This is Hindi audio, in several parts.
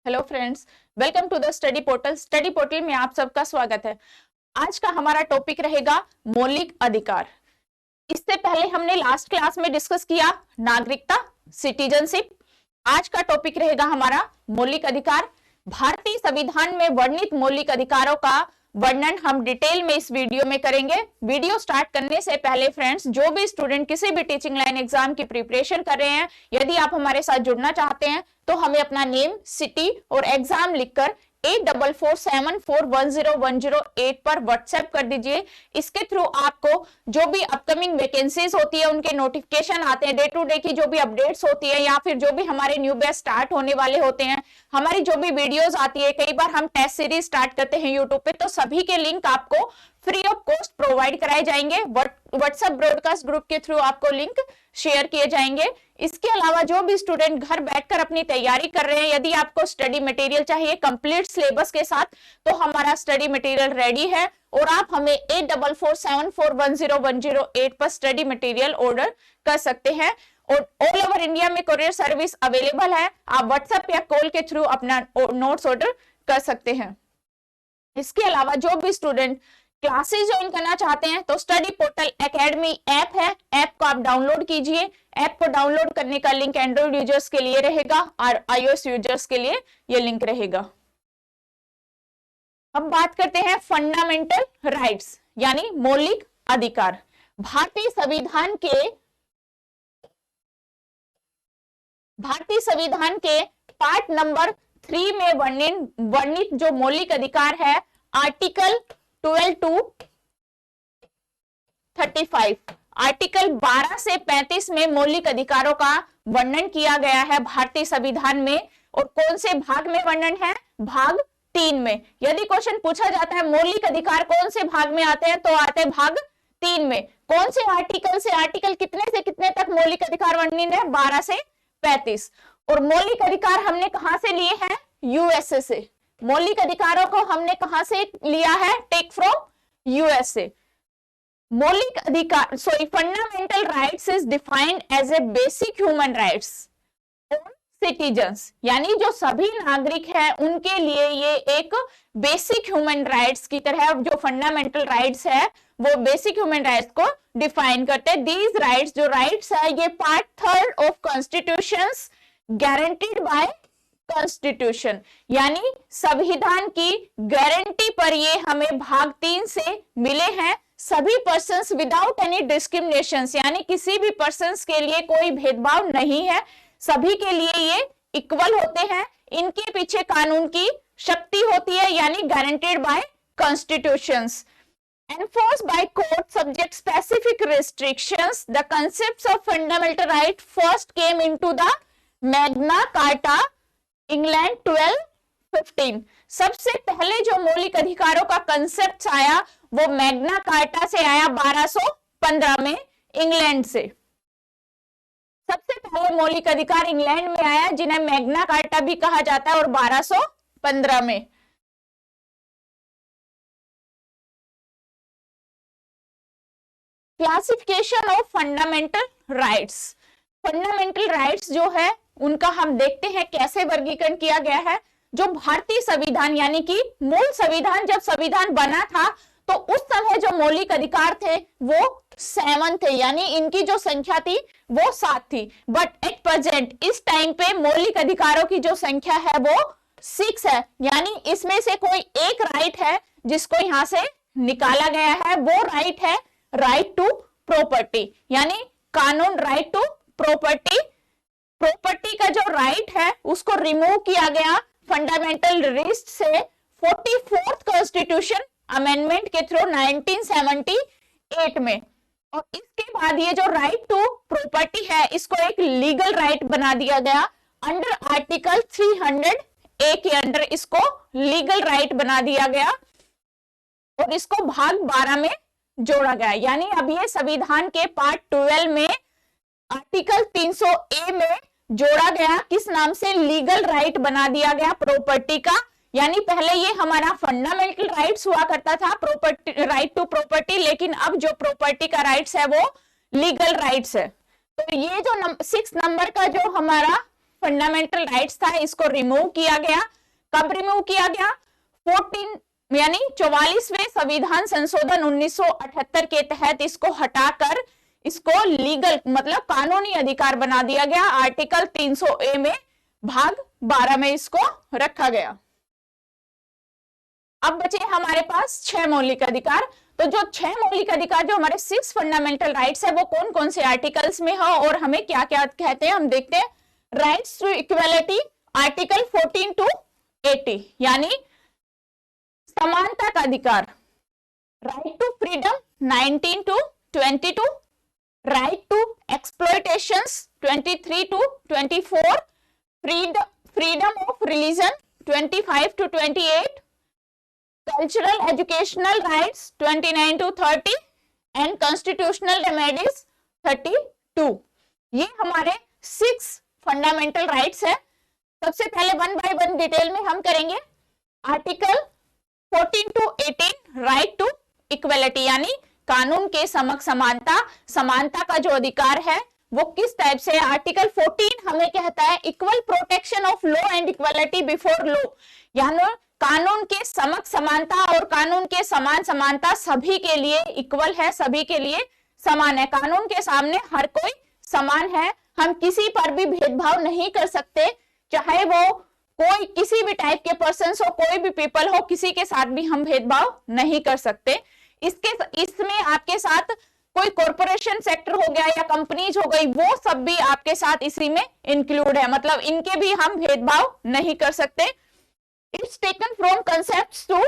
Hello friends, welcome to the study portal. Study portal में आप सबका स्वागत है। आज का हमारा टॉपिक रहेगा मौलिक अधिकार। इससे पहले हमने लास्ट क्लास में डिस्कस किया नागरिकता, सिटीजनशिप। आज का टॉपिक रहेगा हमारा मौलिक अधिकार। भारतीय संविधान में वर्णित मौलिक अधिकारों का वर्णन हम डिटेल में इस वीडियो में करेंगे। वीडियो स्टार्ट करने से पहले फ्रेंड्स, जो भी स्टूडेंट किसी भी टीचिंग लाइन एग्जाम की प्रिपरेशन कर रहे हैं, यदि आप हमारे साथ जुड़ना चाहते हैं तो हमें अपना नेम, सिटी और एग्जाम लिखकर 8447410108 पर व्हाट्सएप कर दीजिए। इसके थ्रू आपको जो भी अपकमिंग वैकेंसीज होती है उनके नोटिफिकेशन आते हैं, डे टू डे की जो भी अपडेट्स होती है या फिर जो भी हमारे न्यू बैच स्टार्ट होने वाले होते हैं, हमारी जो भी वीडियोस आती है, कई बार हम टेस्ट सीरीज स्टार्ट करते हैं यूट्यूब पे, तो सभी के लिंक आपको फ्री ऑफ कॉस्ट प्रोवाइड कराए जाएंगे। व्हाट्सएप ब्रॉडकास्ट ग्रुप के थ्रू आपको लिंक शेयर किए जाएंगे। इसके अलावा जो भी स्टूडेंट घर बैठकर अपनी तैयारी कर रहे हैं, यदि आपको स्टडी मटेरियल चाहिए कंप्लीट सिलेबस के साथ, तो हमारा स्टडी मटेरियल रेडी है और आप हमें 8447410108 पर स्टडी मटेरियल ऑर्डर कर सकते हैं। और ऑल ओवर इंडिया में कोरियर सर्विस अवेलेबल है। आप व्हाट्सएप या कॉल के थ्रू अपना नोट्स ऑर्डर कर सकते हैं। इसके अलावा जो भी स्टूडेंट क्लासेस ज्वाइन करना चाहते हैं तो स्टडी पोर्टल एकेडमी ऐप है, ऐप को आप डाउनलोड कीजिए। ऐप को डाउनलोड करने का लिंक एंड्रॉइड यूजर्स के लिए रहेगा और iOS यूजर्स के लिए यह लिंक रहेगा। अब बात करते हैं फंडामेंटल राइट्स यानी मौलिक अधिकार। भारतीय संविधान के पार्ट नंबर 3 में वर्णित जो मौलिक अधिकार है, आर्टिकल 12 to 35, आर्टिकल 12 से 35 में मौलिक अधिकारों का वर्णन किया गया है भारतीय संविधान में। और कौन से भाग में वर्णन है? भाग 3 में। यदि क्वेश्चन पूछा जाता है मौलिक अधिकार कौन से भाग में आते हैं, तो आते हैं भाग 3 में। कौन से आर्टिकल से आर्टिकल कितने से कितने तक मौलिक अधिकार वर्णित है? 12 से 35। और मौलिक अधिकार हमने कहां से लिए हैं? यूएसए से। मौलिक अधिकारों को हमने कहां से लिया है? Take from USA. मौलिक अधिकार fundamental rights is defined as a basic human rights on citizens, यानी जो सभी नागरिक हैं उनके लिए ये एक बेसिक ह्यूमन राइट्स की तरह, जो फंडामेंटल राइट्स है वो बेसिक ह्यूमन राइट्स को डिफाइन करते हैं। दीज राइट्स, जो राइट्स है, ये part 3 of constitutions guaranteed bye constitution, यानी संविधान की गारंटी पर ये हमें भाग 3 से मिले हैं। सभी पर्सन्स विदाउट एनी डिस्क्रिमिनेशन, यानी किसी भी पर्सन्स के लिए कोई भेदभाव नहीं है, सभी के लिए ये इक्वल होते हैं। इनके पीछे कानून की शक्ति होती है, यानी guaranteed bye constitutions. Enforced by court subject specific restrictions, the concepts of fundamental right first came into the Magna Carta, England 1215। सबसे पहले जो मौलिक अधिकारों का कंसेप्ट आया वो मैग्ना कार्टा से आया 1215 में, इंग्लैंड से। सबसे पहले मौलिक अधिकार इंग्लैंड में आया, जिन्हें मैग्ना कार्टा भी कहा जाता है, और 1215 में। Classification of fundamental rights. Fundamental rights जो है उनका हम देखते हैं कैसे वर्गीकरण किया गया है। जो भारतीय संविधान यानी कि मूल संविधान, जब संविधान बना था तो उस समय जो मौलिक अधिकार थे वो 7 थे, यानी इनकी जो संख्या थी वो 7 थी। बट एट प्रेजेंट इस टाइम पे मौलिक अधिकारों की जो संख्या है वो 6 है, यानी इसमें से कोई एक राइट है जिसको यहां से निकाला गया है। वो राइट है राइट टू प्रॉपर्टी, यानी कानून राइट टू प्रॉपर्टी। प्रॉपर्टी का जो राइट है उसको रिमूव किया गया फंडामेंटल लिस्ट से 44th कॉन्स्टिट्यूशन अमेंडमेंट के थ्रू 1978 में। और इसके बाद ये जो राइट टू प्रॉपर्टी है इसको एक लीगल राइट बना दिया गया अंडर आर्टिकल 300A के अंडर, इसको लीगल राइट बना दिया गया और इसको भाग 12 में जोड़ा गया। यानी अब ये संविधान के पार्ट 12 में आर्टिकल 300A में जोड़ा गया, किस नाम से? लीगल राइट बना दिया गया प्रॉपर्टी का। यानी पहले ये हमारा फंडामेंटल राइट्स हुआ करता था, प्रॉपर्टी, राइट टू प्रॉपर्टी, लेकिन अब जो प्रॉपर्टी का राइट्स है वो लीगल राइट्स है। तो ये जो 6 नंबर का जो हमारा फंडामेंटल राइट्स था इसको रिमूव किया गया। कब रिमूव किया गया? 14 यानी 44वें संविधान संशोधन 1978 के तहत इसको हटाकर इसको लीगल मतलब कानूनी अधिकार बना दिया गया। आर्टिकल 300A में भाग 12 में इसको रखा गया। अब बचे हमारे पास 6 मौलिक अधिकार। तो जो 6 मौलिक अधिकार जो हमारे 6 फंडामेंटल राइट्स है वो कौन कौन से आर्टिकल्स में है और हमें क्या क्या कहते हैं हम देखते हैं। Rights to equality article 14 to 80 यानी समानता का अधिकार। Right to freedom 19 to 22, right to exploitations 23 to 24, freedom of religion 25 to 28, cultural educational rights 29 to 30 and constitutional remedies 32। ये हमारे 6 फंडामेंटल राइट्स है। सबसे पहले 1 by 1 डिटेल में हम करेंगे। Article 14 to 18 right to equality यानी कानून के समक्ष समानता। समानता का जो अधिकार है वो किस टाइप से? आर्टिकल 14 हमें कहता है equal protection of law and equality before law, यानी कानून के समक्ष समानता और कानून के समान समानता सभी के लिए इक्वल है, सभी के लिए समान है। कानून के सामने हर कोई समान है। हम किसी पर भी भेदभाव नहीं कर सकते, चाहे वो कोई किसी भी टाइप के पर्सन हो, कोई भी पीपल हो, किसी के साथ भी हम भेदभाव नहीं कर सकते। इसमें आपके साथ कोई कॉर्पोरेशन सेक्टर हो गया या कंपनीज हो गई, वो सब भी आपके साथ इसी में इंक्लूड है, मतलब इनके भी हम भेदभाव नहीं कर सकते। It's taken from concepts to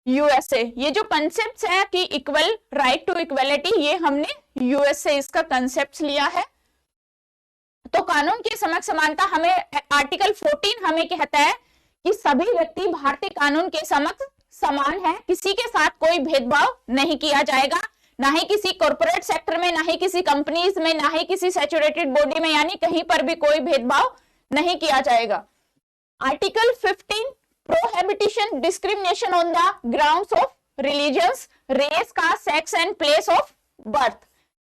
USA. ये जो कंसेप्ट्स है कि इक्वल राइट टू इक्वलिटी, ये हमने यूएस से इसका कंसेप्ट लिया है। तो कानून की समक्ष समानता हमें आर्टिकल 14 हमें कहता है कि सभी व्यक्ति भारतीय कानून के समक्ष समान है, किसी के साथ कोई भेदभाव नहीं किया जाएगा, ना ही किसी कॉर्पोरेट सेक्टर में, ना ही किसी कंपनीज में, ना ही किसी सैचुरेटेड बॉडी में, यानी कहीं पर भी कोई भेदभाव नहीं किया जाएगा। Article 15 prohibition discrimination on the grounds of religious, race, caste, sex and place of birth,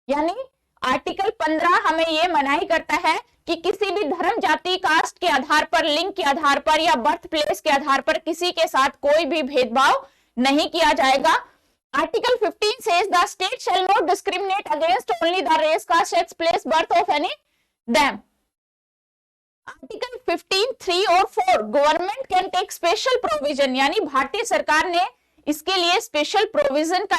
यानी आर्टिकल 15 हमें ये मनाही करता है कि किसी भी धर्म, जाति, कास्ट के आधार पर, लिंग के आधार पर या बर्थ प्लेस के आधार पर किसी के साथ कोई भी भेदभाव नहीं किया जाएगा। Article 15 says the state shall not discriminate against only the race, caste, sex, place, birth of any them. Article 15 3 और 4 government can take special provision, यानी भारतीय सरकार ने इसके लिए स्पेशल प्रोविजन का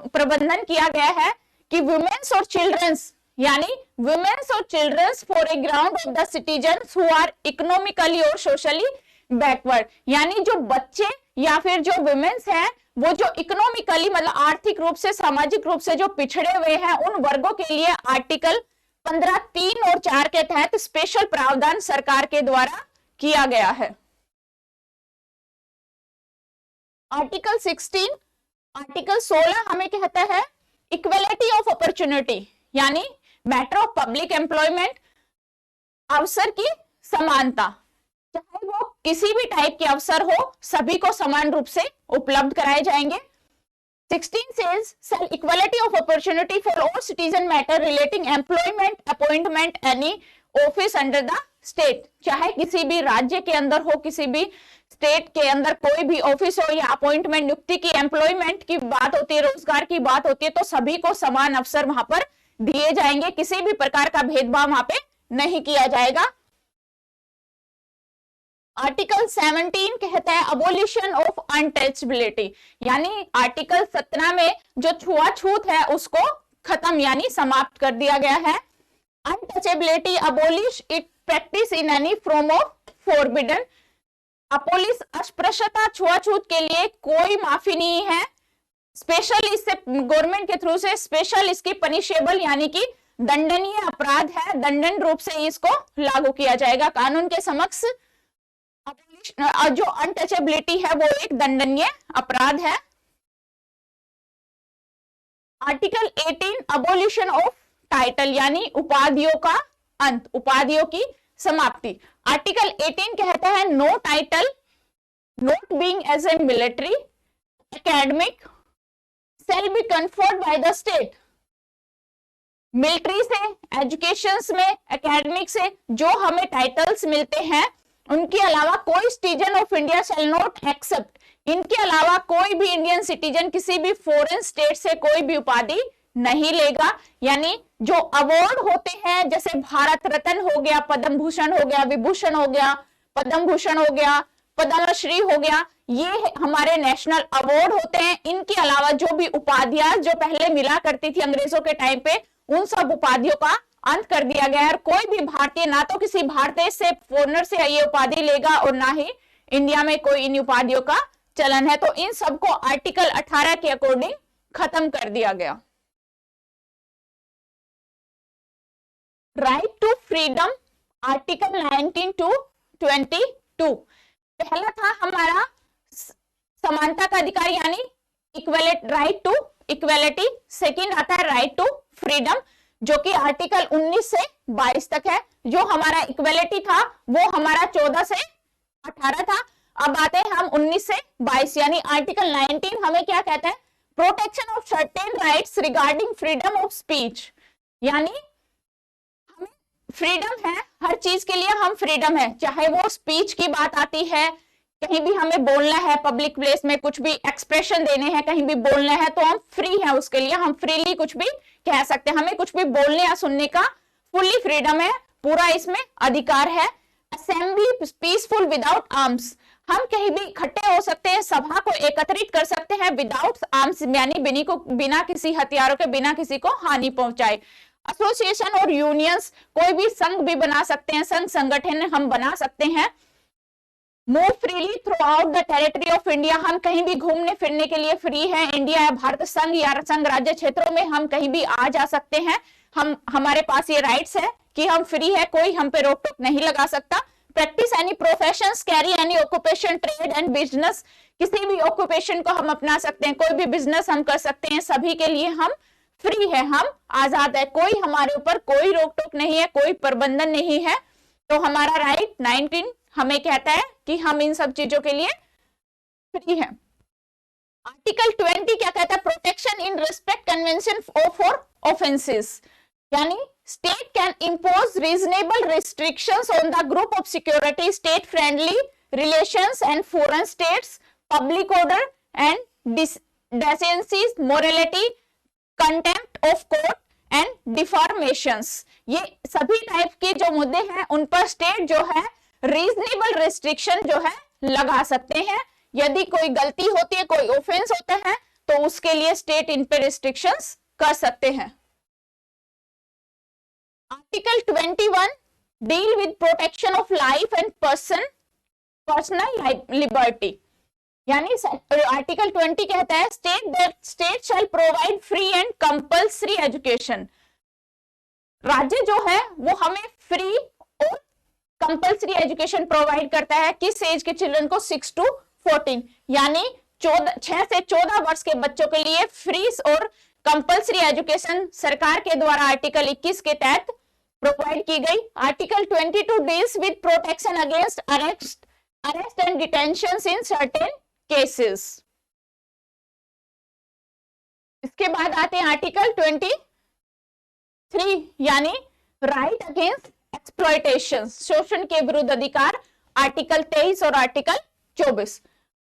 प्रबंधन किया गया है कि वुमेन्स और चिल्ड्रंस, यानी वुमेन्स और children's for a ground of the citizens who are economically और सोशली बैकवर्ड, यानी जो बच्चे या फिर जो वुमेन्स हैं वो जो इकोनॉमिकली मतलब आर्थिक रूप से, सामाजिक रूप से जो पिछड़े हुए हैं, उन वर्गों के लिए आर्टिकल 15 3 और 4 के तहत स्पेशल प्रावधान सरकार के द्वारा किया गया है। आर्टिकल 16 आर्टिकल 16 हमें कहता है इक्वलिटी ऑफ अपॉर्चुनिटी, यानी मैटर ऑफ पब्लिक एम्प्लॉयमेंट, अवसर की समानता, चाहे वो किसी भी टाइप के अवसर हो सभी को समान रूप से उपलब्ध कराए जाएंगे। 16 says shall equality of opportunity for all citizen matter relating employment, appointment, any office under the state, चाहे किसी भी राज्य के अंदर हो, किसी भी स्टेट के अंदर कोई भी ऑफिस हो या अपॉइंटमेंट, नियुक्ति की, एम्प्लॉयमेंट की बात होती है, रोजगार की बात होती है, तो सभी को समान अवसर वहां पर दिए जाएंगे, किसी भी प्रकार का भेदभाव वहां पे नहीं किया जाएगा। आर्टिकल 17 कहता है अबोलिशन ऑफ अनटचेबिलिटी, यानी आर्टिकल 17 में जो छुआछूत है उसको खत्म यानी समाप्त कर दिया गया है। Untouchability abolish it practice in any form of forbidden, abolish अस्पृश्यता, छुआछूत के लिए कोई माफी नहीं है। स्पेशल इससे गवर्नमेंट के थ्रू से स्पेशल इसकी पनिशेबल यानी कि दंडनीय अपराध है, दंडन रूप से इसको लागू किया जाएगा। कानून के समक्ष जो अनटचेबिलिटी है वो एक दंडनीय अपराध है। आर्टिकल 18 अबोलिशन ऑफ टाइटल, यानी उपाधियों का अंत, उपाधियों की समाप्ति। आर्टिकल 18 कहता है no title not being as a military academic shall be conferred by the state military से, एजुकेशन में, एकेडमिक से जो हमें टाइटल्स मिलते हैं, उनके अलावा कोई citizen of India shall not accept, इनके अलावा कोई भी इंडियन सिटीजन किसी भी फॉरेन स्टेट से कोई भी उपाधि नहीं लेगा। यानी जो अवार्ड होते हैं, जैसे भारत रत्न हो गया, पद्म भूषण हो गया, विभूषण हो गया, पद्म भूषण हो गया, पद्मश्री हो गया, ये हमारे नेशनल अवार्ड होते हैं। इनके अलावा जो भी उपाधियां जो पहले मिला करती थी अंग्रेजों के टाइम पे, उन सब उपाधियों का अंत कर दिया गया है। और कोई भी भारतीय ना तो किसी भारतीय से, फॉरेनर से ये उपाधि लेगा, और ना ही इंडिया में कोई इन उपाधियों का चलन है। तो इन सबको आर्टिकल 18 के अकॉर्डिंग खत्म कर दिया गया। Right to freedom, article 19 to 22। पहला था हमारा समानता का अधिकार यानी equality, right to equality. Second आता है राइट टू फ्रीडम, जो कि आर्टिकल 19 से 22 तक है। जो हमारा इक्वलिटी था वो हमारा 14 से 18 था। अब आते हैं हम 19 से 22, यानी आर्टिकल 19 हमें क्या कहता है, protection of certain rights regarding freedom of speech, यानी हमें फ्रीडम है, हर चीज के लिए हम फ्रीडम है, चाहे वो स्पीच की बात आती है, कहीं भी हमें बोलना है, पब्लिक प्लेस में कुछ भी एक्सप्रेशन देने हैं, कहीं भी बोलना है, तो हम फ्री हैं उसके लिए, हम फ्रीली कुछ भी कह सकते हैं, हमें कुछ भी बोलने या सुनने का फुल्ली फ्रीडम है, पूरा इसमें अधिकार है। असेंबली पीसफुल विदाउट आर्म्स, हम कहीं भी इकट्ठे हो सकते हैं, सभा को एकत्रित कर सकते हैं विदाउट आर्म्स, यानी बिना किसी हथियारों के, बिना किसी को हानि पहुंचाए। एसोसिएशन और यूनियंस, कोई भी संघ भी बना सकते हैं, संघ संगठन हम बना सकते हैं। Move freely through out the territory of India, हम कहीं भी घूमने फिरने के लिए फ्री है, इंडिया या भारत संघ या संघ राज्य क्षेत्रों में हम कहीं भी आ जा सकते हैं, हमारे पास ये राइट्स है कि हम फ्री है, कोई हम पे रोक टोक नहीं लगा सकता। Practice any professions, carry any occupation, trade and business, किसी भी ऑक्यूपेशन को हम अपना सकते हैं, कोई भी बिजनेस हम कर सकते हैं, सभी के लिए हम फ्री है, हम आजाद है, कोई हमारे ऊपर कोई रोक टोक नहीं है, कोई प्रबंधन नहीं है। तो हमारा राइट 19 हमें कहता है कि हम इन सब चीजों के लिए फ्री है। आर्टिकल 20 क्या कहता है, protection in respect conviction for offences, यानी state can impose reasonable restrictions on the ground of security, state friendly relations and foreign states, public order and decencies, morality, contempt of court and defamations. ये सभी टाइप के जो मुद्दे हैं उन पर स्टेट जो है रीजनेबल रिस्ट्रिक्शन जो है लगा सकते हैं। यदि कोई गलती होती है, कोई ऑफेंस होता है, तो उसके लिए स्टेट इन पे रिस्ट्रिक्शंस कर सकते हैं। Article 21 deal with protection of life and personal liberty, यानी आर्टिकल 20 कहता है state shall provide free and compulsory education, राज्य जो है वो हमें फ्री और कंपल्सरी एजुकेशन प्रोवाइड करता है। किस एज के चिल्ड्रन को, 6 to 14, यानी 6 से 14 वर्ष के बच्चों के लिए फ्री और कंपल्सरी एजुकेशन सरकार के द्वारा आर्टिकल 21 के तहत प्रोवाइड की गई। Article 22 deals with protection against arrest and detention in certain cases. इसके बाद आते हैं आर्टिकल 23 यानी राइट अगेंस्ट एक्सप्लॉयटेशन, शोषण के विरुद्ध अधिकार, आर्टिकल 23 और article 24।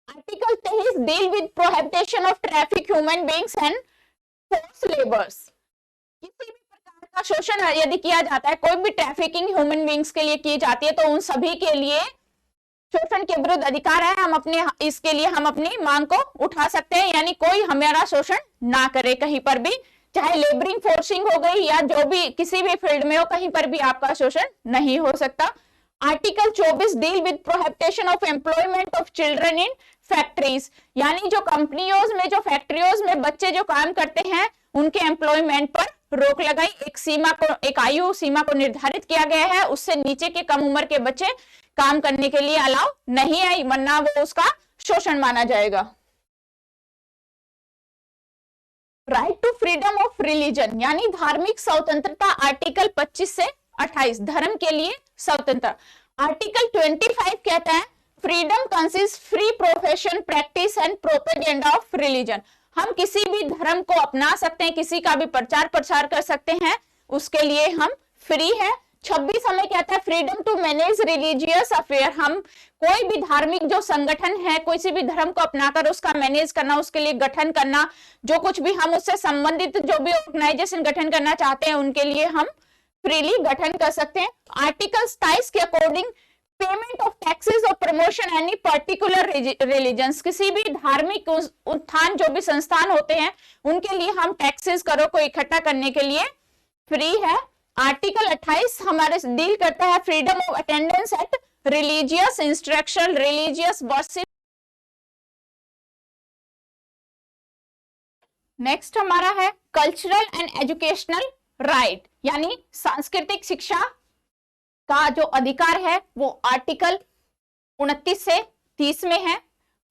Article 23 deal with prohibition of traffic human beings and force labours, किसी भी प्रकार का शोषण यदि किया जाता है, कोई भी ट्रैफिकिंग ह्यूमन बीइंग्स के लिए की जाती है, तो उन सभी के लिए शोषण के विरुद्ध अधिकार है। हम इसके लिए हम अपनी मांग को उठा सकते हैं, यानी कोई हमारा शोषण ना करे कहीं पर भी, चाहे लेबरिंग फोर्सिंग हो गई या जो भी किसी भी फील्ड में हो, कहीं पर भी आपका शोषण नहीं हो सकता। Article 24 deal with prohibition of employment of children in factories, यानी जो कंपनियों में, जो फैक्ट्रियों में बच्चे जो काम करते हैं, उनके एम्प्लॉयमेंट पर रोक लगाई। एक आयु सीमा को निर्धारित किया गया है, उससे नीचे के कम उम्र के बच्चे काम करने के लिए अलाउ नहीं है, वरना वो उसका शोषण माना जाएगा। Right to freedom of religion, यानी धार्मिक स्वतंत्रता, आर्टिकल 25 से 28 धर्म के लिए स्वतंत्रता। आर्टिकल 25 कहता है freedom consist free profession, practice and propaganda of religion, हम किसी भी धर्म को अपना सकते हैं, किसी का भी प्रचार प्रसार कर सकते हैं, उसके लिए हम फ्री है। 26 हमें कहता है freedom to manage religious affair, हम कोई भी धार्मिक जो संगठन है, किसी भी धर्म को अपनाकर उसका मैनेज करना, उसके लिए गठन करना, जो कुछ भी हम उससे संबंधित जो भी ऑर्गेनाइजेशन गठन करना चाहते हैं उनके लिए हम फ्रीली गठन कर सकते हैं। आर्टिकल 27 के अकॉर्डिंग पेमेंट ऑफ टैक्सेस और प्रमोशन एनी पर्टिकुलर रिलीजन्स, किसी भी धार्मिक उत्थान जो भी संस्थान होते हैं उनके लिए हम टैक्सेस करो को इकट्ठा करने के लिए फ्री है। आर्टिकल 28 हमारे डील करता है freedom of attendance eight religious instruction, religious worship. Next हमारा है कल्चरल एंड एजुकेशनल राइट, यानी सांस्कृतिक शिक्षा का जो अधिकार है वो आर्टिकल 29 से 30 में है।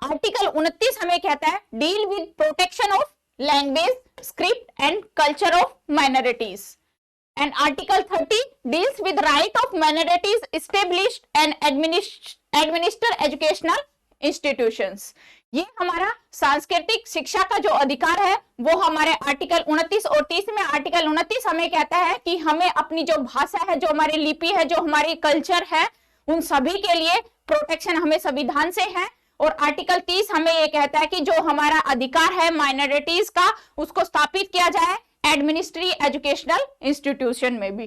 आर्टिकल 29 हमें कहता है deal with protection of language, script and culture of minorities, and article 30 deals with right of minorities established and administer educational institutions. ये हमारा सांस्कृतिक शिक्षा का जो अधिकार है वो हमारे आर्टिकल 29 और 30 में। आर्टिकल 29 हमें कहता है कि हमें अपनी जो भाषा है, जो हमारी लिपि है, जो हमारी कल्चर है, उन सभी के लिए प्रोटेक्शन हमें संविधान से है। और आर्टिकल 30 हमें ये कहता है कि जो हमारा अधिकार है माइनॉरिटीज का, उसको स्थापित किया जाए एडमिनिस्ट्री एजुकेशनल इंस्टीट्यूशन में भी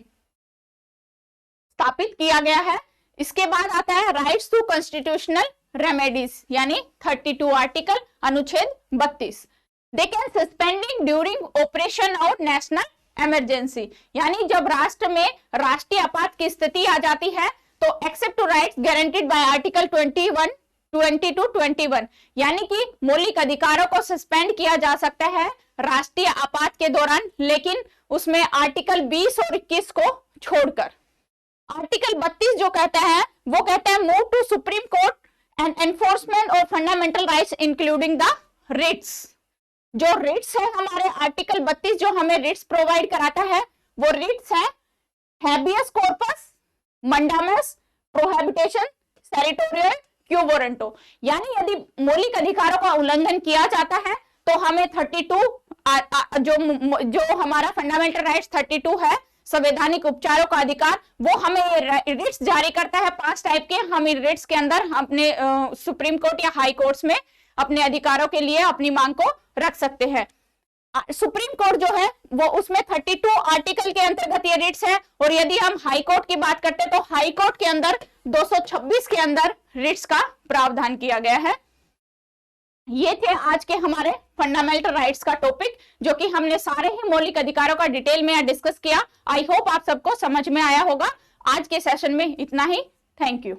स्थापित किया गया है। इसके बाद आता है राइट्स टू कॉन्स्टिट्यूशनल रेमेडीज, यानी 32 आर्टिकल अनुच्छेद 32। They can suspending during operation of national emergency, यानी जब राष्ट्र में राष्ट्रीय आपात की स्थिति आ जाती है तो except to rights guaranteed by article 21, 20-21, यानी कि मौलिक अधिकारों को सस्पेंड किया जा सकता है राष्ट्रीय आपात के दौरान, लेकिन उसमें आर्टिकल 20 और 21 को छोड़कर। आर्टिकल 32 जो कहता है वो कहता है move to supreme court and enforcement of fundamental rights including the writs. जो रिट्स है हमारे आर्टिकल 32 जो हमें रिट्स प्रोवाइड कराता है वो रिट्स है habeas corpus, mandamus, prohibition, territorial, quo warranto, यानी यदि मौलिक अधिकारों का उल्लंघन किया जाता है तो हमें 32 जो हमारा फंडामेंटल राइट्स 32 है, संवैधानिक उपचारों का अधिकार, वो हमें रिट्स जारी करता है 5 टाइप के। हम इन रिट्स के अंदर अपने सुप्रीम कोर्ट या हाई कोर्ट्स में अपने अधिकारों के लिए अपनी मांग को रख सकते हैं। सुप्रीम कोर्ट जो है वो उसमें 32 आर्टिकल के अंतर्गत ये रिट्स है, और यदि हम हाई कोर्ट की बात करते हैं तो हाई कोर्ट के अंदर 226 के अंदर रिट्स का प्रावधान किया गया है। ये थे आज के हमारे फंडामेंटल राइट्स का टॉपिक, जो कि हमने सारे ही मौलिक अधिकारों का डिटेल में डिस्कस किया। आई होप आप सबको समझ में आया होगा। आज के सेशन में इतना ही। Thank you.